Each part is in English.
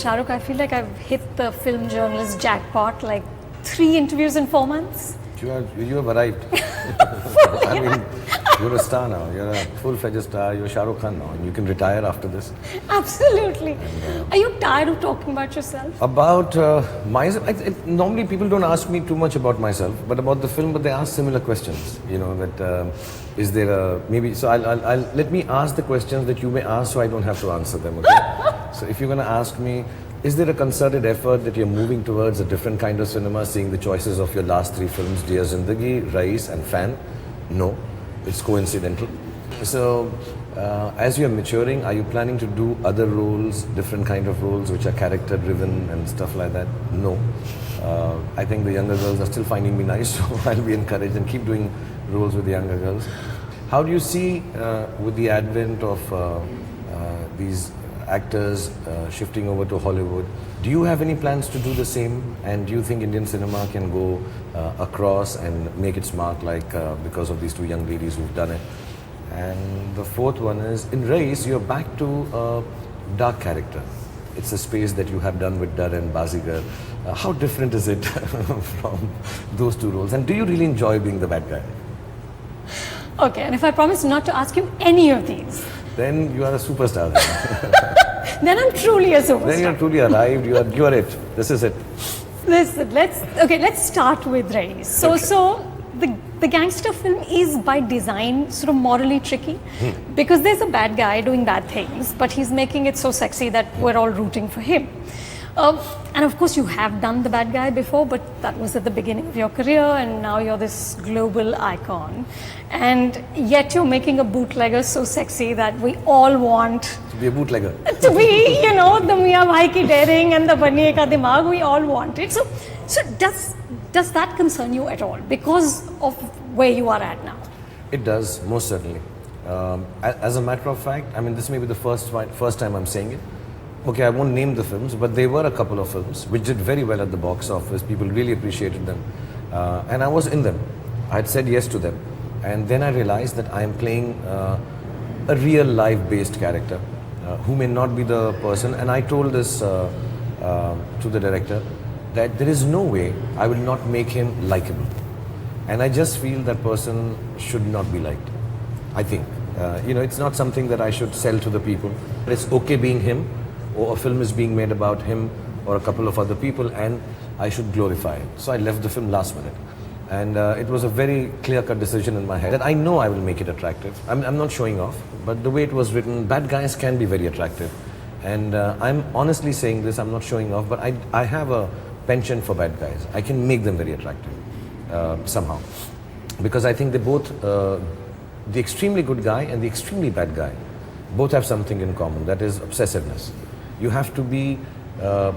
Shah Rukh, I feel like I've hit the film journalist jackpot, like 3 interviews in 4 months. You have arrived. I mean, you're a star now. You're a full-fledged star. You're Shah Rukh Khan now, and you can retire after this. Absolutely. Are you tired of talking about yourself? About myself, normally people don't ask me too much about myself, but about the film. But they ask similar questions. You know that is there a maybe? So I'll let me ask the questions that you may ask, so I don't have to answer them. Okay. So if you're going to ask me, is there a concerted effort that you're moving towards a different kind of cinema, seeing the choices of your last 3 films, Dear Zindagi, RAEES and Fan? No, it's coincidental. So, as you're maturing, are you planning to do other roles, different kind of roles which are character driven and stuff like that? No. I think the younger girls are still finding me nice, so I'll be encouraged and keep doing roles with the younger girls. How do you see with the advent of these actors shifting over to Hollywood? Do you have any plans to do the same? And do you think Indian cinema can go across and make its mark like because of these 2 young ladies who've done it? And the 4th one is, in RAEES, you're back to a dark character. It's a space that you have done with Dar and Bazigar. How different is it from those 2 roles? And do you really enjoy being the bad guy? Okay, and if I promise not to ask you any of these? Then you are a superstar. Then I'm truly a superstar. Then you're truly arrived. You are it. This is it. Listen, let's start with RAEES. So the gangster film is by design sort of morally tricky because there's a bad guy doing bad things, but he's making it so sexy that we're all rooting for him. And of course you have done the bad guy before, but that was at the beginning of your career, and now you're this global icon. And yet you're making a bootlegger so sexy that we all want to be a bootlegger. To be, you know, the Mia Bhai ki daring and the Baniye ka dimag, we all want it. So does that concern you at all because of where you are at now? It does, most certainly. As a matter of fact, I mean, this may be the first time I'm saying it. Okay, I won't name the films, but there were a couple of films which did very well at the box office. People really appreciated them. And I was in them. I had said yes to them. And then I realized that I am playing a real life-based character who may not be the person. And I told this to the director that there is no way I will not make him likable. And I just feel that person should not be liked, I think. You know, it's not something that I should sell to the people. It's okay being him, or a film is being made about him or a couple of other people, and I should glorify it. So I left the film last minute. And it was a very clear-cut decision in my head that I know I will make it attractive. I'm not showing off, but the way it was written, bad guys can be very attractive. And I'm honestly saying this, I'm not showing off, but I have a penchant for bad guys. I can make them very attractive somehow. Because I think they both, the extremely good guy and the extremely bad guy, both have something in common, that is obsessiveness. You have to be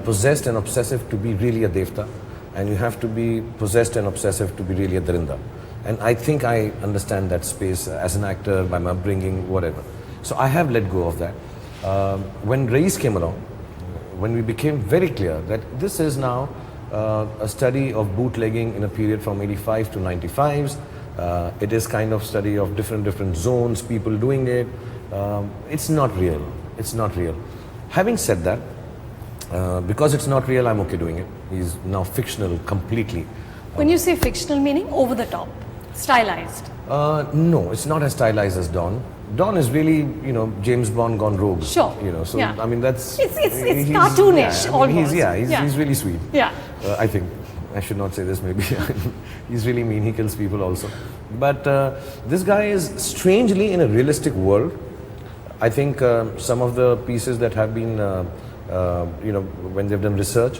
possessed and obsessive to be really a devta, and you have to be possessed and obsessive to be really a darinda. And I think I understand that space as an actor, by my upbringing, whatever. So I have let go of that. When RAEES came along, when we became very clear that this is now a study of bootlegging in a period from 85 to 95s, it is kind of study of different zones, people doing it. It's not real. It's not real. Having said that, because it's not real, I'm okay doing it. He's now fictional completely. When you say fictional, meaning over the top, stylized? No, it's not as stylized as Don. Don is really, you know, James Bond gone rogue. Sure. You know, so yeah. I mean that's it's cartoonish almost. He's really sweet. Yeah. I think I should not say this. Maybe he's really mean. He kills people also. But this guy is strangely in a realistic world. I think some of the pieces that have been, you know, when they've done research,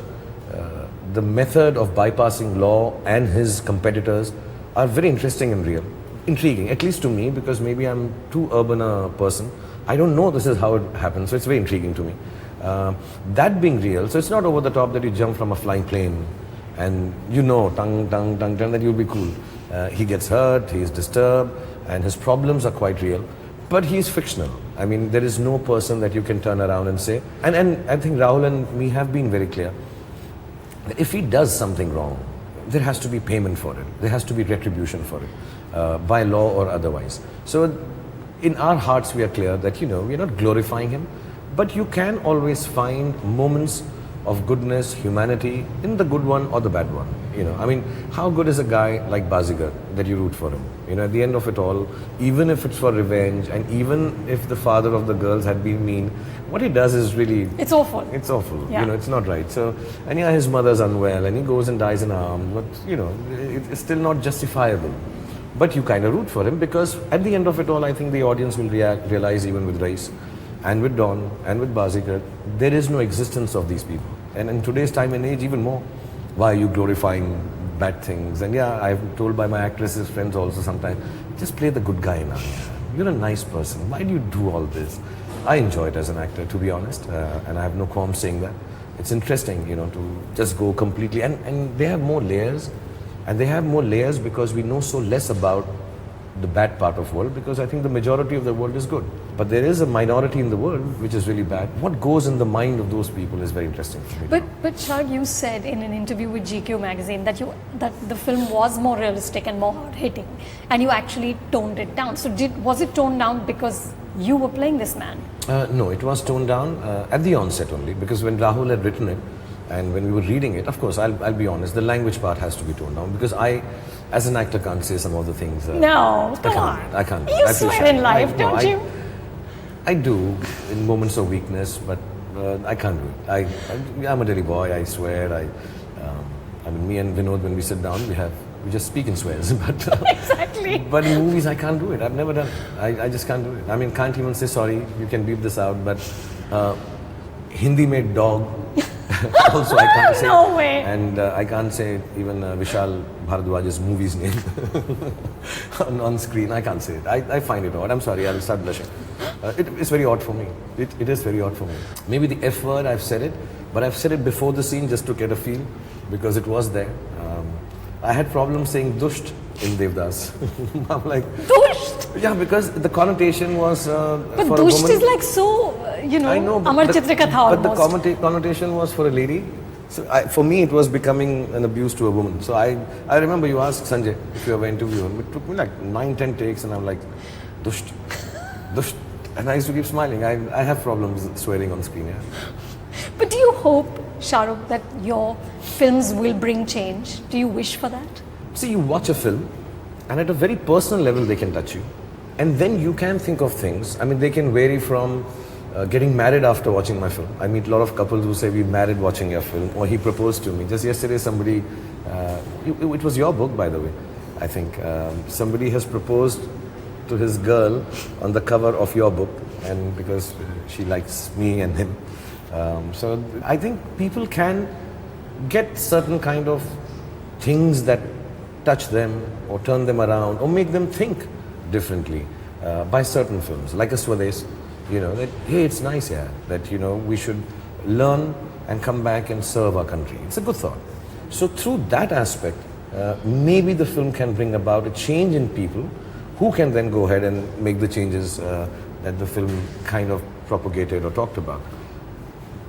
the method of bypassing law and his competitors are very interesting and real. Intriguing, at least to me, because maybe I'm too urban a person. I don't know this is how it happens, so it's very intriguing to me. That being real, so it's not over the top that you jump from a flying plane and you know, tung, that you'll be cool. He gets hurt, he is disturbed, and his problems are quite real. But he is fictional. I mean, there is no person that you can turn around and say, and I think Rahul and me have been very clear, that if he does something wrong, there has to be payment for it. There has to be retribution for it, by law or otherwise. So in our hearts we are clear that, you know, we're not glorifying him, But you can always find moments of goodness, humanity in the good one or the bad one. You know, I mean, how good is a guy like Bazigar that you root for him? You know, at the end of it all, even if it's for revenge and even if the father of the girls had been mean, what he does is really... It's awful. It's awful. Yeah. You know, it's not right. So, and yeah, his mother's unwell and he goes and dies in arms, but you know, it's still not justifiable. But you kind of root for him because at the end of it all, I think the audience will realize even with RAEES and with Dawn and with Bazigar, there is no existence of these people. And in today's time and age, even more. Why are you glorifying bad things? And yeah, I've told by my actresses friends also sometimes, just play the good guy now. You're a nice person. Why do you do all this? I enjoy it as an actor, to be honest, and I have no qualm saying that. It's interesting, you know, to just go completely, and they have more layers, and they have more layers because we know so less about the bad part of world, because I think the majority of the world is good. But there is a minority in the world which is really bad. What goes in the mind of those people is very interesting for me. But Shah, you said in an interview with GQ magazine that the film was more realistic and more hard-hitting, and you actually toned it down. So was it toned down because you were playing this man? No, it was toned down at the onset only, because when Rahul had written it and when we were reading it, of course, I'll be honest, the language part has to be toned down, because I, as an actor, can't say some of the things. No, come on. I can't. You swear in life, don't you? I do in moments of weakness, but I can't do it. I'm a Delhi boy. I swear. I mean, me and Vinod, when we sit down, we just speak in swears. But Exactly. But in movies, I can't do it. I've never done it. I just can't do it. I mean, can't even say sorry. You can beep this out, but Hindi made dog. Also, I can't say. No way. And I can't say even Vishal Bhardwaj's movie's name on screen. I can't say it. I find it odd. I'm sorry. I'll start blushing. It's very odd for me. It is very odd for me. Maybe the F word, I've said it, but I've said it before the scene just to get a feel, because it was there. I had problems saying dusht in Devdas. I'm like, Dusht? yeah, because the connotation was But for dusht a woman. is like so, I know, Amar Chitra Katha almost. But the connotation was for a lady. So for me, it was becoming an abuse to a woman. So I remember you asked Sanjay if you ever interviewed him. It took me like 9-10 takes, and I'm like, dusht, dusht. And I used to keep smiling. I have problems swearing on screen, yeah. But do you hope, Shah Rukh, that your films will bring change? Do you wish for that? See, you watch a film, and at a very personal level, they can touch you. And then you can think of things. I mean, they can vary from getting married after watching my film. I meet a lot of couples who say, we married watching your film, or he proposed to me. Just yesterday, somebody, it was your book, by the way, I think. Somebody has proposed to his girl on the cover of your book, and because she likes me and him. So I think people can get certain kind of things that touch them or turn them around or make them think differently by certain films, like a Swades, you know, that, hey, it's nice here, that, you know, we should learn and come back and serve our country. It's a good thought. So through that aspect, maybe the film can bring about a change in people who can then go ahead and make the changes that the film kind of propagated or talked about.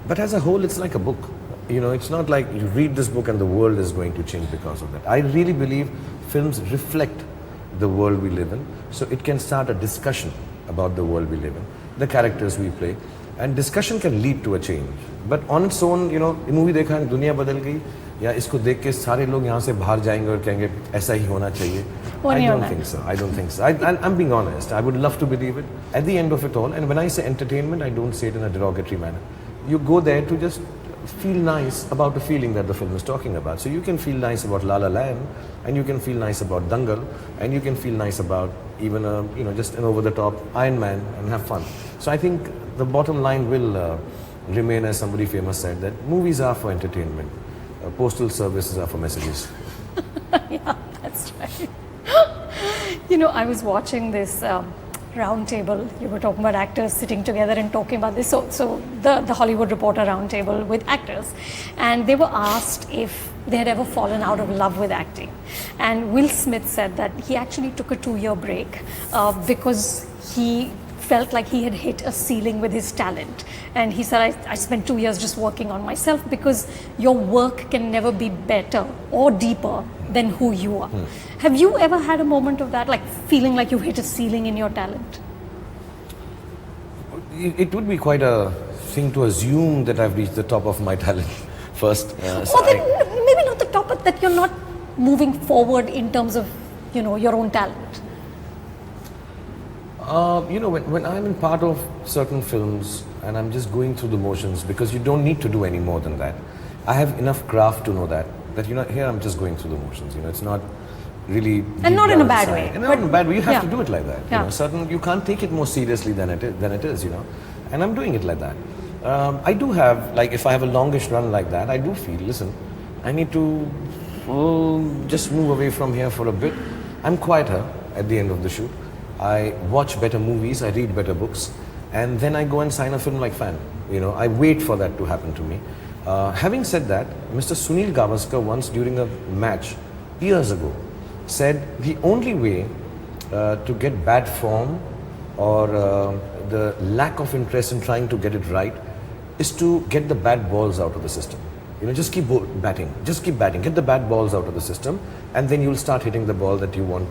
But as a whole, it's like a book. You know, it's not like you read this book and the world is going to change because of that. I really believe films reflect the world we live in. So it can start a discussion about the world we live in, the characters we play, and discussion can lead to a change. But on its own, you know, movie देखा है, दुनिया बदल गई, या इसको देख के सारे लोग यहाँ से बाहर जाएंगे और कहेंगे ऐसा ही होना चाहिए. I don't think so. I don't think so. I'm being honest. I would love to believe it. At the end of it all, and when I say entertainment, I don't say it in a derogatory manner. You go there to just feel nice about the feeling that the film is talking about. So you can feel nice about La La Land, and you can feel nice about Dangal, and you can feel nice about even a, you know, just an over-the-top Iron Man and have fun. So I think the bottom line will remain, as somebody famous said, that movies are for entertainment, postal services are for messages. Yeah, that's right. You know, I was watching this round table. You were talking about actors sitting together and talking about this. So the Hollywood Reporter round table with actors, and they were asked if they had ever fallen out of love with acting. And Will Smith said that he actually took a 2-year break because he felt like he had hit a ceiling with his talent. And he said, I spent 2 years just working on myself, because your work can never be better or deeper than who you are. Have you ever had a moment of that, like feeling like you hit a ceiling in your talent? It would be quite a thing to assume that I've reached the top of my talent first. Or that maybe not the top, but that you're not moving forward in terms of, your own talent. When I'm in part of certain films and I'm just going through the motions, because you don't need to do any more than that. I have enough craft to know that here I'm just going through the motions. It's not really. And not in a bad way. And not in a bad way. You have Yeah. to do it like that. You can't take it more seriously than it is. And I'm doing it like that. I do have, like, if I have a longish run like that, I do feel, listen, I need to just move away from here for a bit. I'm quieter at the end of the shoot. I watch better movies, I read better books, and then I go and sign a film like fan. I wait for that to happen to me. Having said that, Mr. Sunil Gavaskar once during a match years ago said the only way to get bad form or the lack of interest in trying to get it right is to get the bad balls out of the system. Just keep batting, get the bad balls out of the system, and then you'll start hitting the ball that you want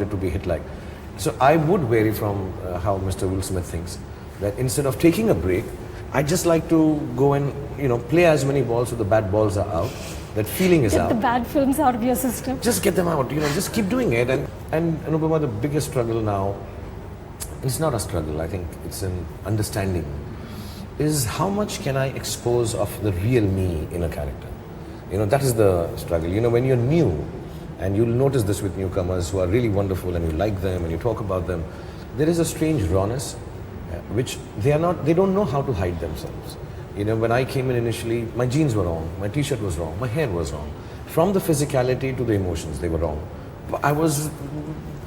it to be hit like. So I would vary from how Mr. Will Smith thinks, that instead of taking a break, I just like to go and play as many balls so the bad balls are out, that feeling is out. Get the bad films out of your system. Just get them out, just keep doing it. And Anupama, the biggest struggle now, it's not a struggle, I think it's an understanding, is how much can I expose of the real me in a character. That is the struggle. When you're new, and you'll notice this with newcomers who are really wonderful and you like them and you talk about them, there is a strange rawness which they don't know how to hide themselves. When I came in initially, my jeans were wrong, my t-shirt was wrong, my hair was wrong. From the physicality to the emotions, they were wrong. I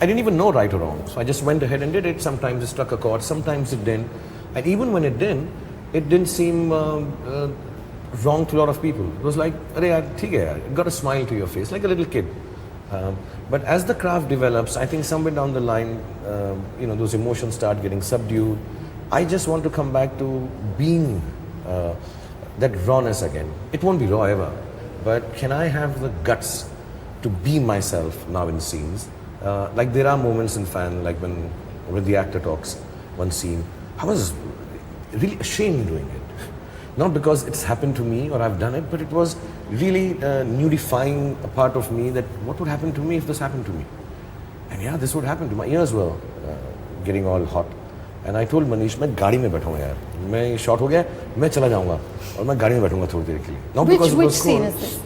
didn't even know right or wrong. So I just went ahead and did it. Sometimes it struck a chord, sometimes it didn't. And even when it didn't seem wrong to a lot of people. It was like, it got a smile to your face, like a little kid. But as the craft develops, I think somewhere down the line, those emotions start getting subdued. I just want to come back to being that rawness again. It won't be raw ever, but can I have the guts to be myself now in scenes? Like there are moments in Fan, like when the actor talks one scene, I was really ashamed doing it. Not because it's happened to me or I've done it, but it was really nudifying a part of me, that what would happen to me if this happened to me? And yeah, this would happen to my ears were getting all hot. And I told Manish, मैं गाड़ी में बैठूंगा यार, मैं shot हो गया, मैं चला जाऊंगा और मैं गाड़ी में बैठूंगा थोड़ी देर के लिए. Not because which scene is this?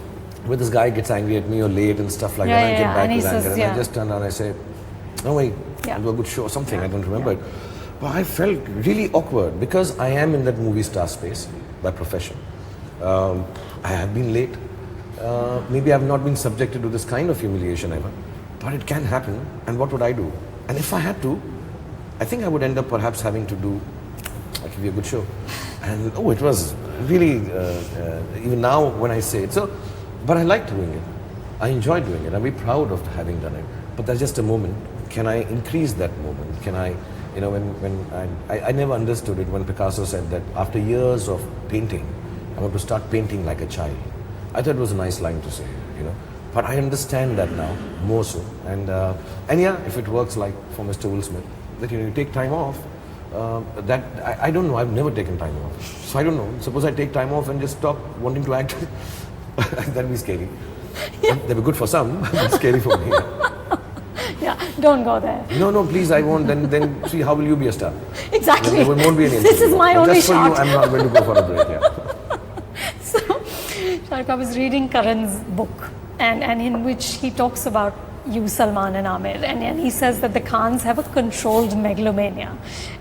Where this guy gets angry at me or late and stuff like that, and I get back with anger, and I just turn around and I say, no wait, I'll do a good show or something, I don't remember it. But I felt really awkward because I am in that movie star space by profession. I have been late. Maybe I've not been subjected to this kind of humiliation ever, but it can happen. And what would I do? And if I had to, I think I would end up perhaps having to do, I'll give you a good show. And it was really, even now when I say it, so, but I like doing it. I enjoy doing it. I'm very proud of having done it. But there's just a moment. Can I increase that moment? Can I, I never understood it when Picasso said that after years of painting, I want to start painting like a child. I thought it was a nice line to say, But I understand that now, more so. And yeah, if it works like for Mr. Will Smith, that you take time off, that I don't know, I've never taken time off. So I don't know, suppose I take time off and just stop wanting to act, that'd be scary. Yeah. That'd be good for some, but scary for me. Yeah, don't go there. No, please, I won't. Then see, how will you be a star? Exactly. Then there won't be any. This is my only just shot. Just for you, I'm not going to go for a break. Yeah. So, Shah Rukh, I was reading Karan's book, and in which he talks about you, Salman and Amir, and he says that the Khans have a controlled megalomania,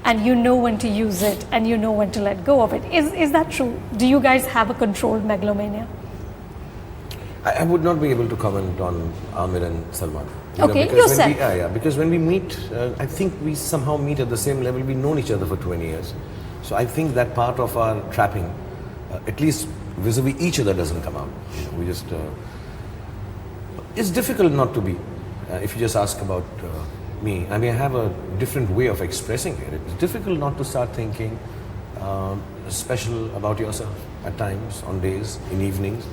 and you know when to use it, and you know when to let go of it. Is that true? Do you guys have a controlled megalomania? I would not be able to comment on Amir and Salman. Okay, yourself. Because when we meet, I think we somehow meet at the same level. We've known each other for 20 years. So I think that part of our trapping, at least vis-a-vis each other, doesn't come out. We just, it's difficult not to be, if you just ask about me. I mean, I have a different way of expressing it. It's difficult not to start thinking special about yourself at times, on days, in evenings.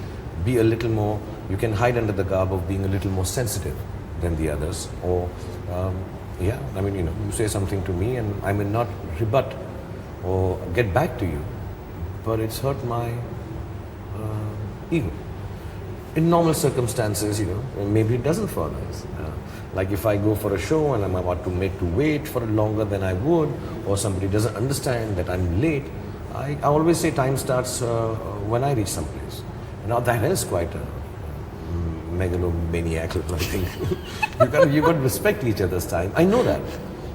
Be a little more, you can hide under the garb of being a little more sensitive than the others, or you say something to me and I may not rebut or get back to you, but it's hurt my ego. In normal circumstances, maybe it doesn't for others. Like if I go for a show and I'm about to make to wait for longer than I would, or somebody doesn't understand that I'm late, I always say time starts when I reach someplace. Now that is quite a megalomaniac, I think. you got to respect each other's time. I know that.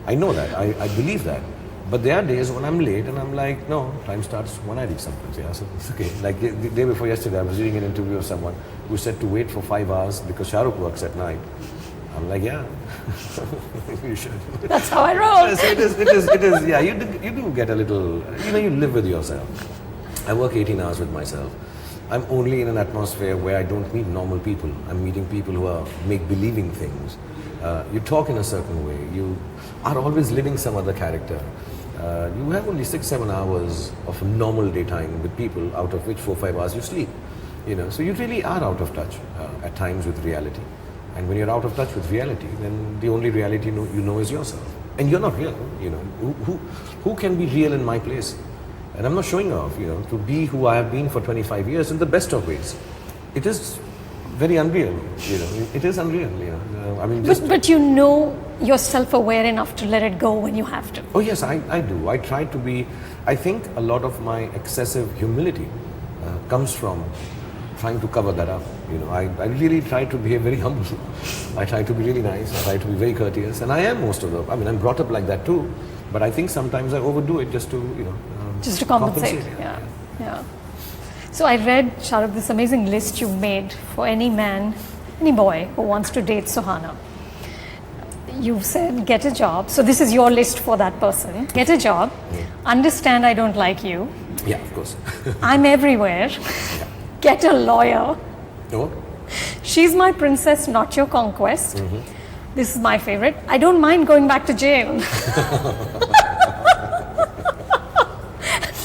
I believe that. But there are days when I'm late and I'm like, no, time starts when I reach someplace. Yeah, so it's okay. Like the day before yesterday, I was reading an interview of someone who said to wait for 5 hours because Shah Rukh works at night. I'm like, yeah, you should. That's how I roll. So it is. Yeah, you do get a little. You live with yourself. I work 18 hours with myself. I'm only in an atmosphere where I don't meet normal people. I'm meeting people who are make-believing things. You talk in a certain way. You are always living some other character. You have only 6-7 hours of normal daytime with people, out of which 4-5 hours you sleep. So you really are out of touch at times with reality. And when you're out of touch with reality, then the only reality you know is yourself. And you're not real. Who can be real in my place? And I'm not showing off. To be who I have been for 25 years in the best of ways. It is very unreal. It is unreal. But you're self-aware enough to let it go when you have to. Oh yes, I do. I try to be. I think a lot of my excessive humility comes from trying to cover that up. I really try to behave very humble. I try to be really nice. I try to be very courteous, and I am most of the. I'm brought up like that too, but I think sometimes I overdo it just to just to compensate. Yeah. So I read, Shah Rukh, this amazing list you made for any man, any boy who wants to date Suhana. You've said, get a job. So this is your list for that person. Get a job. Understand I don't like you. Yeah, of course. I'm everywhere. Yeah. Get a lawyer. Oh. She's my princess, not your conquest. This is my favorite. I don't mind going back to jail.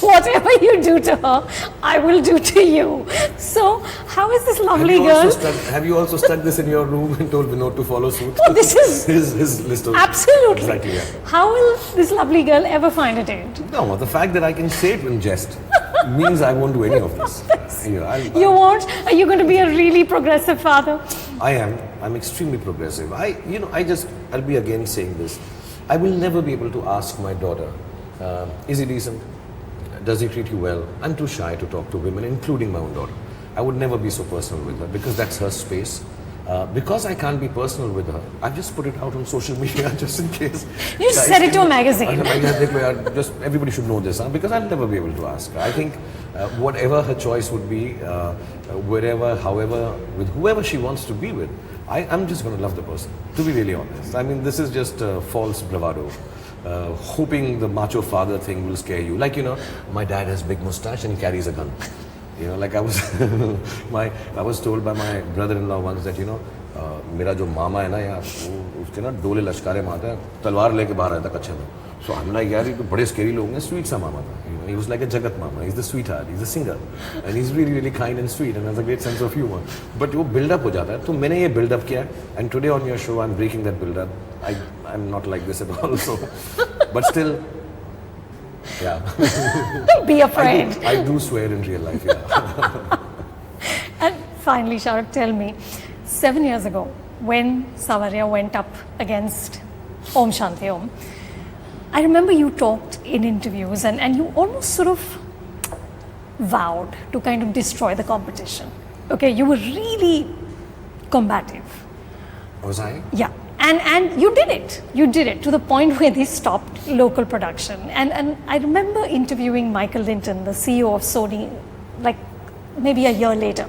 Whatever you do to her, I will do to you. So, how is this lovely girl? Have you also stuck this in your room and told Vinod to follow suit? Oh, this is his list of... Absolutely. Exactly, yeah. How will this lovely girl ever find a date? No, the fact that I can say it in jest means I won't do any of this. You won't? Are you going to be a really progressive father? I am. I'm extremely progressive. I'll be again saying this. I will never be able to ask my daughter, is he decent? Does he treat you well? I'm too shy to talk to women, including my own daughter. I would never be so personal with her because that's her space. Because I can't be personal with her, I've just put it out on social media just in case. You said it to a magazine. Just everybody should know this, because I'll never be able to ask her. I think whatever her choice would be, wherever, however, with whoever she wants to be with, I'm just going to love the person, to be really honest. This is just false bravado. Hoping the macho father thing will scare you. Like, my dad has big mustache and he carries a gun. Like I was told by my brother-in-law once that, मेरा जो मामा है ना यार, उसके ना डोले लश्कारे मारता है, तलवार लेके बाहर आता कच्चे में. So I'm like, यार ये तो बड़े scary लोग हैं, sweet सा मामा था. He was like a Jagat Mama. He's the sweetheart. He's a singer, and he's really, really kind and sweet, and has a great sense of humor. But वो build up हो जाता है. तो मैंने ये build up किया, and today on your show I'm breaking that build up. I'm not like this at all. So, but still, yeah. Be afraid. I do swear in real life. Yeah. And finally, Shah Rukh, tell me, 7 years ago, when Savarya went up against Om Shanti Om, I remember you talked in interviews and you almost sort of vowed to kind of destroy the competition. Okay, you were really combative. Was I? Yeah. And you did it. You did it to the point where they stopped local production. And I remember interviewing Michael Linton, the CEO of Sony, like maybe a year later.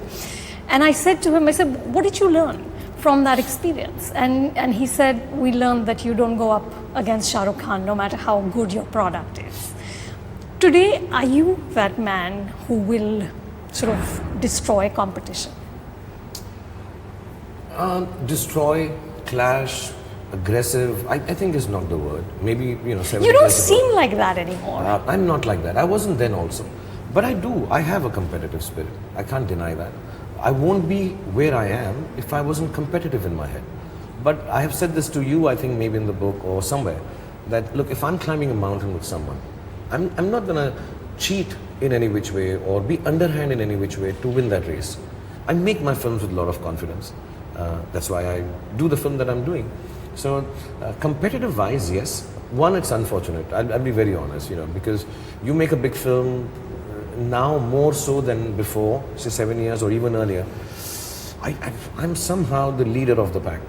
And I said to him, what did you learn from that experience? And he said, we learned that you don't go up against Shah Rukh Khan no matter how good your product is. Today, are you that man who will sort of destroy competition? Destroy, clash, aggressive, I think is not the word. Maybe, 7 years ago. You don't seem like that anymore. I'm not like that. I wasn't then also. But I do. I have a competitive spirit. I can't deny that. I won't be where I am if I wasn't competitive in my head. But I have said this to you, I think maybe in the book or somewhere, that look, if I'm climbing a mountain with someone, I'm not going to cheat in any which way or be underhand in any which way to win that race. I make my films with a lot of confidence. That's why I do the film that I'm doing. So competitive wise, yes. One, it's unfortunate. I'll be very honest, because you make a big film now more so than before, say 7 years or even earlier. I'm somehow the leader of the pack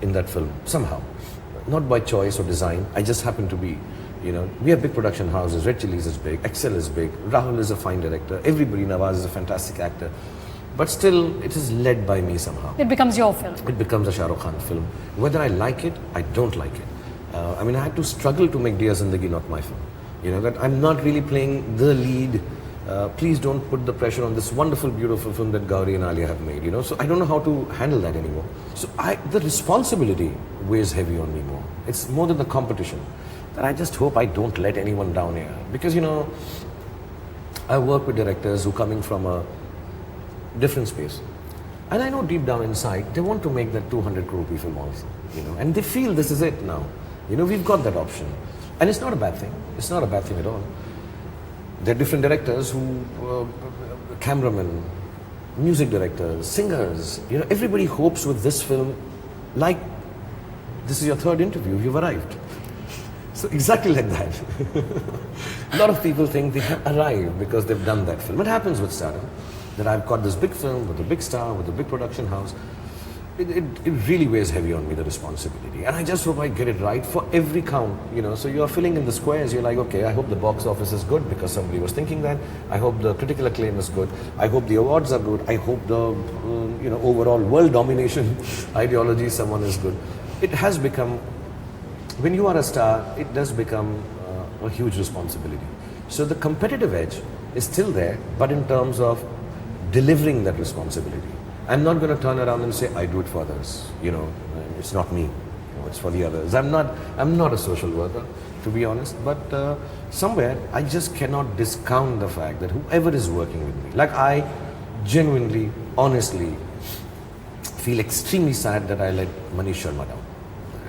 in that film, somehow. Not by choice or design, I just happen to be. We have big production houses, Red Chillies is big, Excel is big, Rahul is a fine director, everybody, Nawaz is a fantastic actor. But still, it is led by me somehow. It becomes your film. It becomes a Shah Rukh Khan film. Whether I like it, I don't like it. I had to struggle to make Dear Zindagi not my film. That I'm not really playing the lead. Please don't put the pressure on this wonderful, beautiful film that Gauri and Alia have made. So I don't know how to handle that anymore. So the responsibility weighs heavy on me more. It's more than the competition. That I just hope I don't let anyone down here. Because, I work with directors who coming from a different space. And I know deep down inside, they want to make that 200 crore rupee film also. And they feel this is it now. We've got that option. And it's not a bad thing. It's not a bad thing at all. There are different directors who, cameramen, music directors, singers, everybody hopes with this film, like this is your third interview, you've arrived. So exactly like that. A lot of people think they have arrived because they've done that film. What happens with stardom? That I've got this big film with a big star, with a big production house. It really weighs heavy on me, the responsibility. And I just hope I get it right for every count, So you're filling in the squares, you're like, okay, I hope the box office is good because somebody was thinking that. I hope the critical acclaim is good. I hope the awards are good. I hope the, overall world domination ideology, someone is good. It has become, when you are a star, it does become a huge responsibility. So the competitive edge is still there, but in terms of delivering that responsibility. I'm not going to turn around and say, I do it for others. It's not me. It's for the others. I'm not a social worker, to be honest. But somewhere, I just cannot discount the fact that whoever is working with me, like I genuinely, honestly feel extremely sad that I let Manish Sharma down.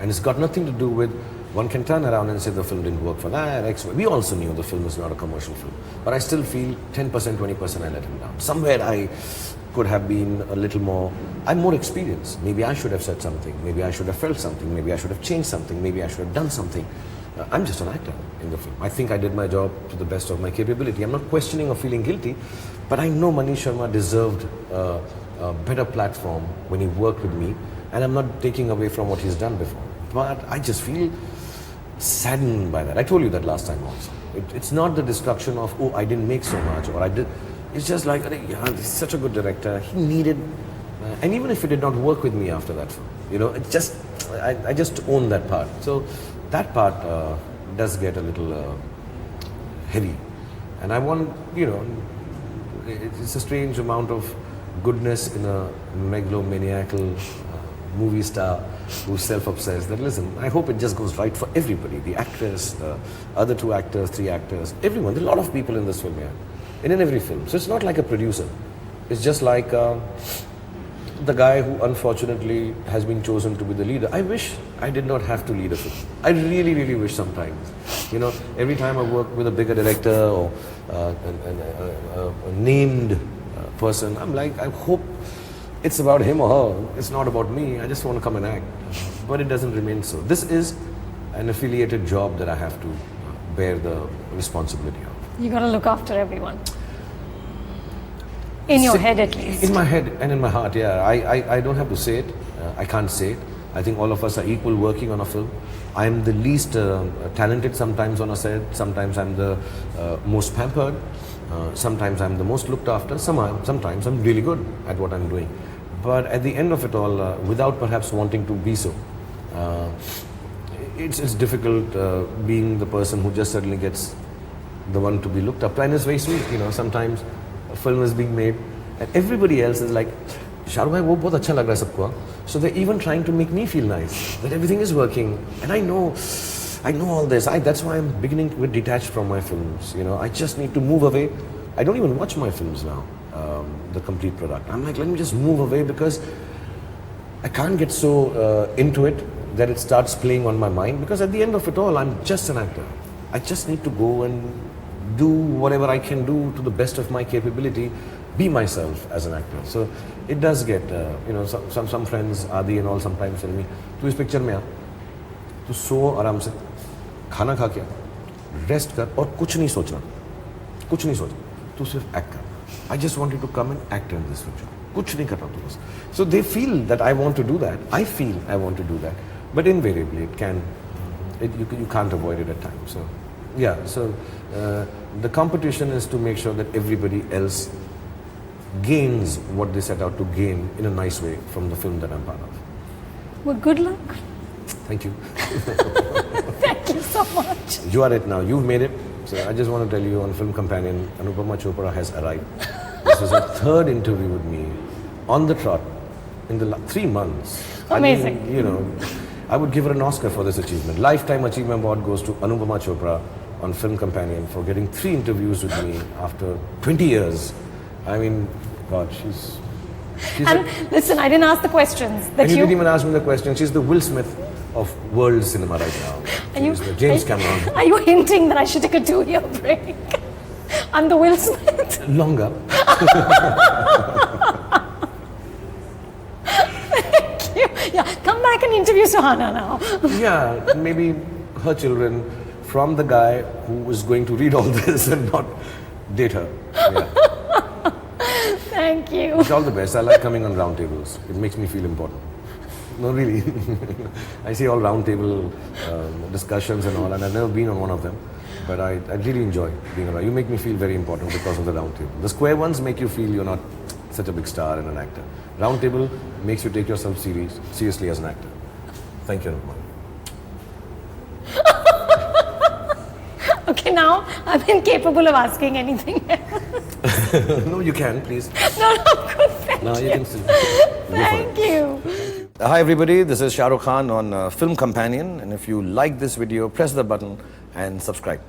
And it's got nothing to do with, one can turn around and say the film didn't work for that, X. We also knew the film is not a commercial film. But I still feel 10%, 20% I let him down. Somewhere I could have been a little more, I'm more experienced. Maybe I should have said something. Maybe I should have felt something. Maybe I should have changed something. Maybe I should have done something. I'm just an actor in the film. I think I did my job to the best of my capability. I'm not questioning or feeling guilty, but I know Manish Sharma deserved a better platform when he worked with me, and I'm not taking away from what he's done before. But I just feel saddened by that. I told you that last time also. It's not the destruction of, oh, I didn't make so much, or I did. It's just like, yeah, he's such a good director. He needed, and even if he did not work with me after that film, it just, I just own that part. So that part does get a little heavy. And I want, it's a strange amount of goodness in a megalomaniacal movie star who's self-obsessed. That listen, I hope it just goes right for everybody. The actress, the other 2 actors, 3 actors, everyone. There are a lot of people in this film here. In every film. So it's not like a producer. It's just like the guy who unfortunately has been chosen to be the leader. I wish I did not have to lead a film. I really, really wish sometimes. Every time I work with a bigger director or a named person, I'm like, I hope it's about him or her. It's not about me. I just want to come and act. But it doesn't remain so. This is an affiliated job that I have to bear the responsibility of. You got to look after everyone. In your head, at least. In my head and in my heart, yeah. I don't have to say it. I can't say it. I think all of us are equal working on a film. I'm the least talented sometimes on a set. Sometimes I'm the most pampered. Sometimes I'm the most looked after. Sometimes I'm really good at what I'm doing. But at the end of it all, without perhaps wanting to be so, it's difficult being the person who just suddenly gets the one to be looked up. And it's very sweet, sometimes a film is being made and everybody else is like, Shah Rukh bhai, wo bahut acha lag raha hai sabko. So they're even trying to make me feel nice, that everything is working. And I know all this. That's why I'm beginning to get detached from my films. I just need to move away. I don't even watch my films now, the complete product. I'm like, let me just move away because I can't get so into it that it starts playing on my mind. Because at the end of it all, I'm just an actor. I just need to go and do whatever I can do to the best of my capability, be myself as an actor. So it does get, some friends, Adi and all, sometimes tell me, "Tu is picture mein aa, tu so आराम से, खाना खा के, rest कर और कुछ नहीं सोचना, तू सिर्फ act कर. I just want you to come and act in this picture. कुछ नहीं करना तू बस." So they feel that I want to do that. I feel I want to do that, but invariably you can't avoid it at times. So yeah, the competition is to make sure that everybody else gains what they set out to gain in a nice way from the film that I'm part of. Well, good luck. Thank you. Thank you so much. You are it now. You've made it. So I just want to tell you, on Film Companion, Anupama Chopra has arrived. This is her third interview with me on the trot in the 3 months. Amazing. I mean, I would give her an Oscar for this achievement. Lifetime Achievement Award goes to Anupama Chopra on Film Companion for getting 3 interviews with me after 20 years. I mean, God, she's And listen, I didn't ask the questions that and you didn't even ask me the question. She's the Will Smith of world cinema right now. She's the James Cameron. Are you hinting that I should take a 2-year break? I'm the Will Smith. Longer. Thank you. Yeah, come back and interview Suhana now. Yeah, maybe her children from the guy who is going to read all this and not date her. Yeah. Thank you. It's all the best. I like coming on round tables. It makes me feel important. No, really. I see all round table discussions and all, and I've never been on one of them. But I really enjoy being around. You make me feel very important because of the round table. The square ones make you feel you're not such a big star and an actor. Round table makes you take yourself seriously as an actor. Thank you, Anupama. Okay, now I'm incapable of asking anything else. No, you can, please. No, I'm good. Thank No, you. you can still. Thank you. Hi everybody, this is Shah Rukh Khan on Film Companion, and if you like this video, press the button and subscribe.